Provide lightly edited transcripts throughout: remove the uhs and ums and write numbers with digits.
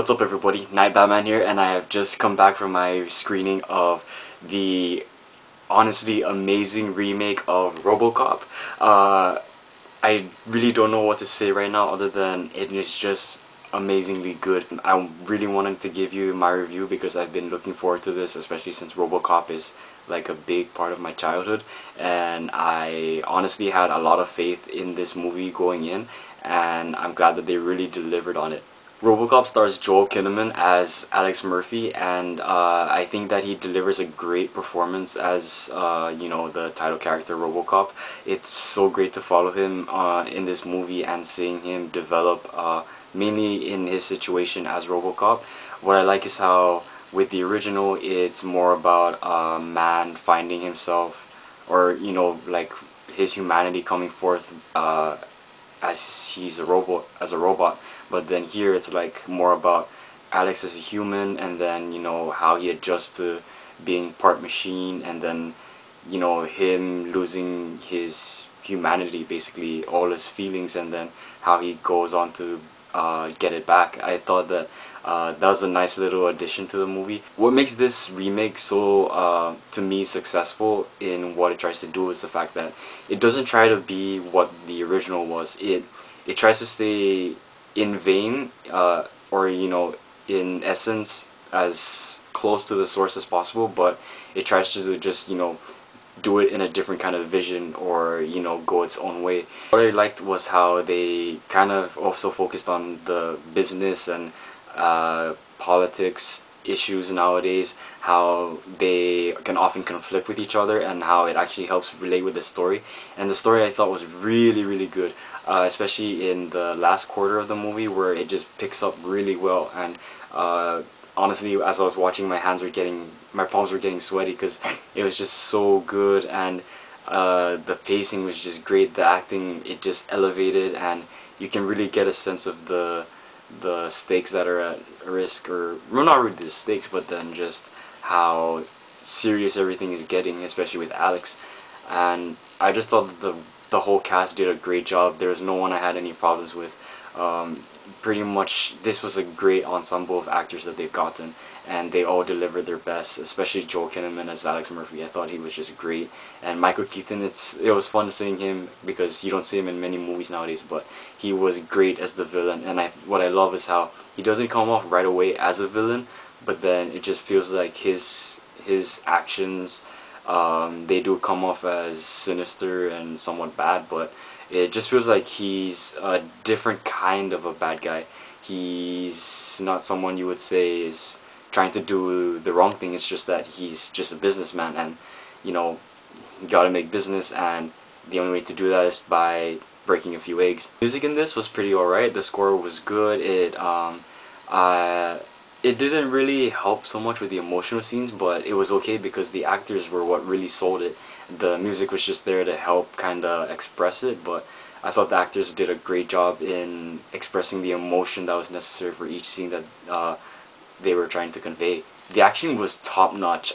What's up everybody, Night Batman here, and I have just come back from my screening of the honestly amazing remake of RoboCop. I really don't know what to say right now other than it is just amazingly good. I really wanted to give you my review because I've been looking forward to this, especially since RoboCop is like a big part of my childhood, and I honestly had a lot of faith in this movie going in, and I'm glad that they really delivered on it. RoboCop stars Joel Kinnaman as Alex Murphy, and I think that he delivers a great performance as the title character RoboCop. It's so great to follow him in this movie and seeing him develop, mainly in his situation as RoboCop. What I like is how with the original it's more about a man finding himself, or like his humanity coming forth as he's a robot, but then here it's like more about Alex as a human, and then how he adjusts to being part machine, and then him losing his humanity, basically all his feelings, and then how he goes on to get it back. I thought that that was a nice little addition to the movie. What makes this remake so, to me, successful in what it tries to do is the fact that it doesn't try to be what the original was. It tries to stay in vein, or in essence, as close to the source as possible, but it tries to just do it in a different kind of vision, or go its own way. What I liked was how they kind of also focused on the business and politics issues nowadays, how they can often conflict with each other, and how it actually helps relate with the story. And the story I thought was really good, especially in the last quarter of the movie, where it just picks up really well. And honestly, as I was watching, my palms were getting sweaty because it was just so good, and the pacing was just great. The acting, it just elevated, and you can really get a sense of the stakes that are at risk, or well, not really the stakes, but then just how serious everything is getting, especially with Alex. And I just thought that the whole cast did a great job. There was no one I had any problems with. Pretty much this was a great ensemble of actors that they've gotten, and they all delivered their best, especially Joel Kinnaman as Alex Murphy. I thought he was just great. And Michael Keaton, it was fun seeing him because you don't see him in many movies nowadays, but he was great as the villain. And what I love is how he doesn't come off right away as a villain, but then it just feels like his actions, they do come off as sinister and somewhat bad, but it just feels like he's a different kind of a bad guy. He's not someone you would say is trying to do the wrong thing. It's just that he's just a businessman, and you gotta make business, and the only way to do that is by breaking a few eggs. Music in this was pretty alright. The score was good. It didn't really help so much with the emotional scenes, but it was okay because the actors were what really sold it. The music was just there to help kind of express it, but I thought the actors did a great job in expressing the emotion that was necessary for each scene that they were trying to convey. The action was top notch.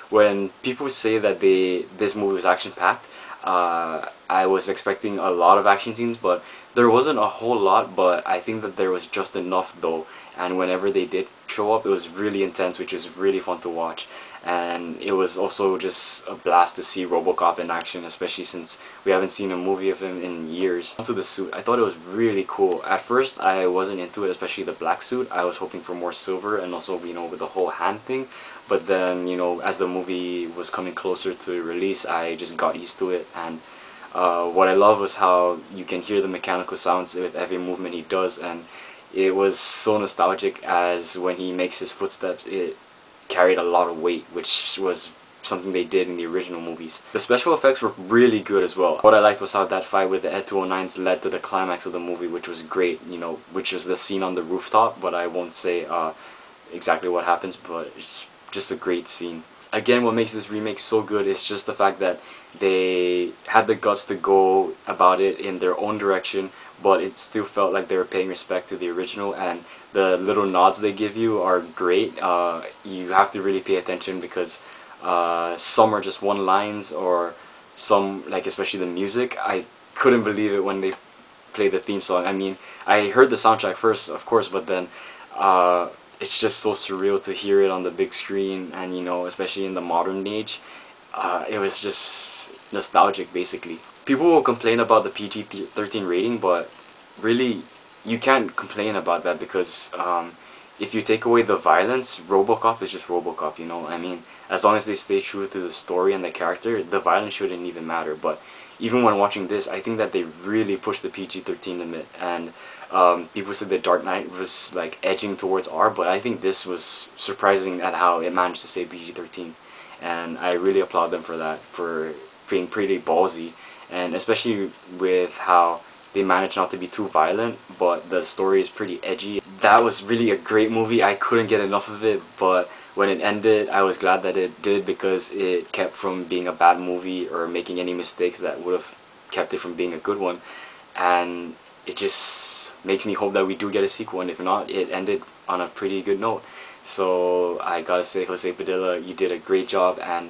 When people say that this movie was action packed, I was expecting a lot of action scenes, but there wasn't a whole lot, but I think that there was just enough though, and whenever they did show up, it was really intense, which was really fun to watch. And it was also just a blast to see RoboCop in action, especially since we haven't seen a movie of him in years. Onto the suit, I thought it was really cool. At first I wasn't into it, especially the black suit. I was hoping for more silver, and also with the whole hand thing, but then as the movie was coming closer to release, I just got used to it. And what I love was how you can hear the mechanical sounds with every movement he does, and it was so nostalgic, as when he makes his footsteps, it carried a lot of weight, which was something they did in the original movies. The special effects were really good as well. What I liked was how that fight with the Ed 209s led to the climax of the movie, which was great, which was the scene on the rooftop, but I won't say exactly what happens, but it's just a great scene. Again, what makes this remake so good is just the fact that they had the guts to go about it in their own direction, but it still felt like they were paying respect to the original, and the little nods they give you are great. You have to really pay attention because some are just one-lines, or some, like especially the music. I couldn't believe it when they played the theme song. I mean, I heard the soundtrack first, of course, but then it's just so surreal to hear it on the big screen, and you know, especially in the modern age. It was just nostalgic, basically. People will complain about the PG-13 rating, but really, you can't complain about that because if you take away the violence, RoboCop is just RoboCop, you know? I mean, as long as they stay true to the story and the character, the violence shouldn't even matter. But even when watching this, I think that they really pushed the PG-13 limit, and people said that Dark Knight was like edging towards R, but I think this was surprising at how it managed to stay PG-13, and I really applaud them for that, for being pretty ballsy, and especially with how they managed not to be too violent, but the story is pretty edgy. That was really a great movie. I couldn't get enough of it, but when it ended, I was glad that it did, because it kept from being a bad movie or making any mistakes that would have kept it from being a good one. And it just makes me hope that we do get a sequel, and if not, it ended on a pretty good note. So I gotta say, Jose Padilla, you did a great job, and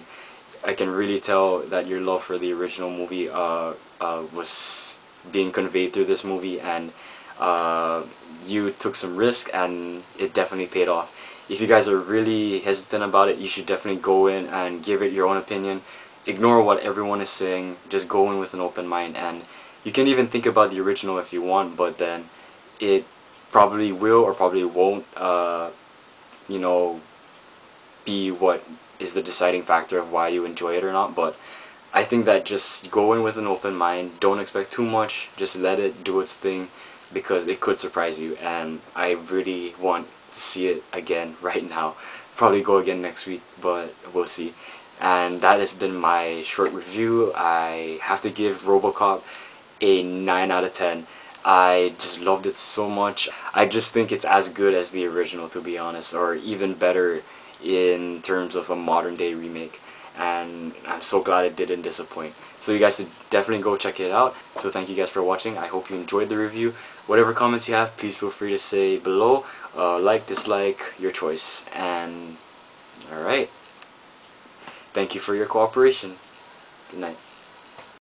I can really tell that your love for the original movie was being conveyed through this movie, and you took some risk, and it definitely paid off. If you guys are really hesitant about it, you should definitely go in and give it your own opinion. Ignore what everyone is saying, just go in with an open mind, and you can even think about the original if you want, but then it probably will or probably won't, you know, be what is the deciding factor of why you enjoy it or not. But I think that just go in with an open mind, don't expect too much, just let it do its thing, because it could surprise you, and I really want to see it again right now. Probably go again next week, but we'll see. And that has been my short review. I have to give RoboCop a 9 out of 10. I just loved it so much. I just think it's as good as the original, to be honest, or even better in terms of a modern day remake. And I'm so glad it didn't disappoint. So you guys should definitely go check it out. So thank you guys for watching. I hope you enjoyed the review. Whatever comments you have, please feel free to say below. Like, dislike, your choice. And alright. Thank you for your cooperation. Good night.